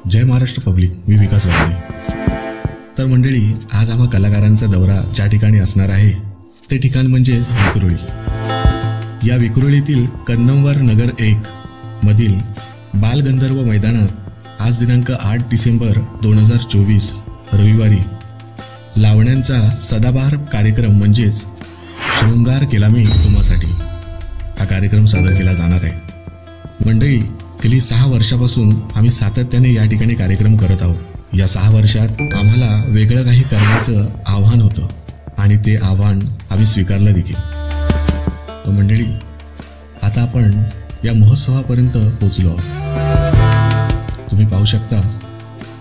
जय Maharashtra public, मी विकास गावडे। तर मंडळी, आज आम्हा कलाकारांचा दौरा ज्या ठिकाणी असणार आहे ते ठिकाण म्हणजे विक्रोळी। या विक्रोळीतील कन्नमवार नगर 1 मधील बालगंधर्व मैदानात आज दिनांक 8 डिसेंबर 2024 रविवारी लावण्यांचा सदाबहार कार्यक्रम म्हणजेच शृंगार केला मी तुम्हासाठी हा कार्यक्रम सादर केला जाणार आहे। मंडळी, गेली 6 वर्षापासून आम्ही सातत्याने या ठिकाणी कार्यक्रम करत आहोत। या 6 वर्षात आम्हाला वेगळं काही करण्याचं आव्हान होतं आणि ते आव्हान आम्ही स्वीकारलं देखील। तो मंडळी, आता आपण या महोत्सवापर्यंत पोहोचलो आहोत। तुम्ही पाहू शकता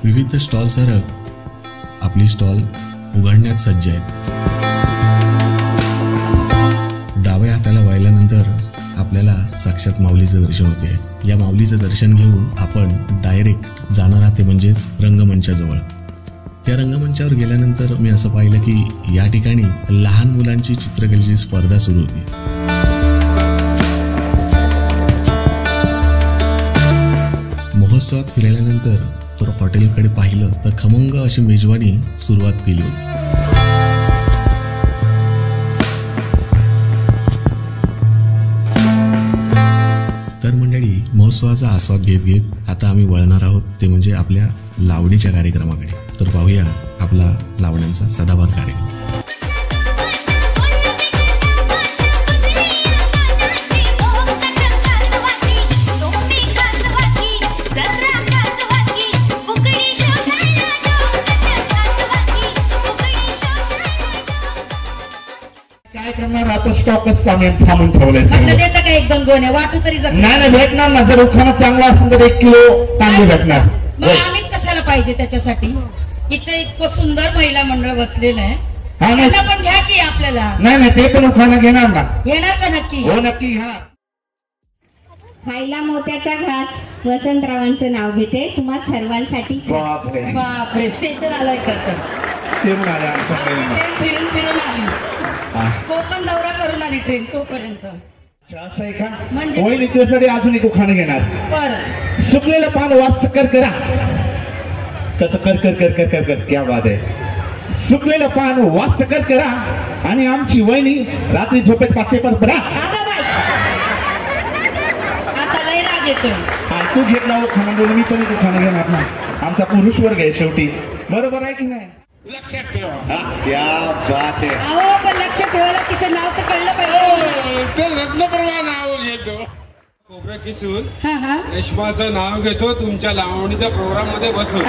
विविध स्टॉलसह आपली स्टॉल उघडण्यात सज्ज आहेत। डाव्या हाताला वळल्यानंतर आपल्याला साक्षात माऊलीचं दर्शन होते। या माऊलीचं दर्शन घेऊन आपण डायरेक्ट जाणार आहात ते म्हणजेच रंगमंचाजवळ। या रंगमंचावर गेल्यानंतर मी असं पाहिलं की या ठिकाणी लहान मुलांची चित्रकलेची स्पर्धा सुरू होती। महोत्सवात फिरल्यानंतर तर हॉटेलकडे पाहिलं तर खमंग अशी मेजवानी सुरुवात केली होती। तर मंडळी, महोत्सवाचा आस्वाद घेत घेत आता आम्ही वळणार आहोत ते म्हणजे आपल्या लावणीच्या कार्यक्रमाकडे। तर पाहूया आपला लावण्यांचा सदाबहार कार्यक्रम। काय करणार आता? स्टॉकच थांबून ठेवलंय। देता का 1-2 गोण्या वाटू तरी नाही भेटणार ना। जर उखाणा चांगला असेल तर 1 किलो तांदूळ भेटणार। मग आम्हीच कशाला पाहिजे त्याच्यासाठी? इथे इतकं सुंदर महिला मंडळ बसलेलं आहे, त्यांना पण घ्या की आपल्याला। नाही ते पण उखाणा घेणार ना? घेणार का नक्की? हो, नक्की घ्या। खायला मोत्याचा घास वसंतरावांचं नाव घेते तुम्हा सर्वांसाठी। बापरे, स्टेशन आलाय फिरून आली, कोकण दौरा करून आली ट्रेन तोपर्यंत। असं आहे का? होईल त्यासाठी अजून एक उखाणं घेणार। बरं, सुकलेलं पान वास्त कर करा। कसं कर कर कर कर कर कर, क्या बात आहे। सुकलेलं पान वास्त कर करा आणि आमची वहिनी रात्री झोपेत पेपर बरा। आता लय राग येतोय। तू घेतला उखाणा बोल, मी पण उखाणं घेणार ना। आमचा पुरुष वर्ग आहे शेवटी, बरोबर आहे की नाही? लक्षात ठेवा। क्या बात आहे। अहो, पण लक्षात ठेवायला तिचं नाव तर कळलं पाहिजे। ते रत्नप्रभा नाव घेतो, खोबरं किसून रेशमाचं नाव घेतो तुमच्या लावणीच्या प्रोग्राम मध्ये बसून।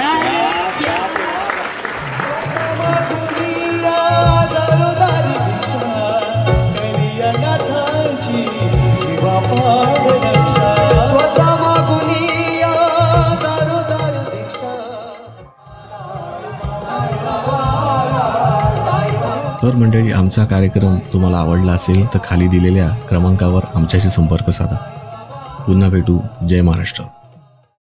तर मंडळी, आमचा कार्यक्रम तुम्हाला आवडला असेल तर खाली दिलेल्या क्रमांकावर आमच्याशी संपर्क साधा। पुन्हा भेटू। जय महाराष्ट्र।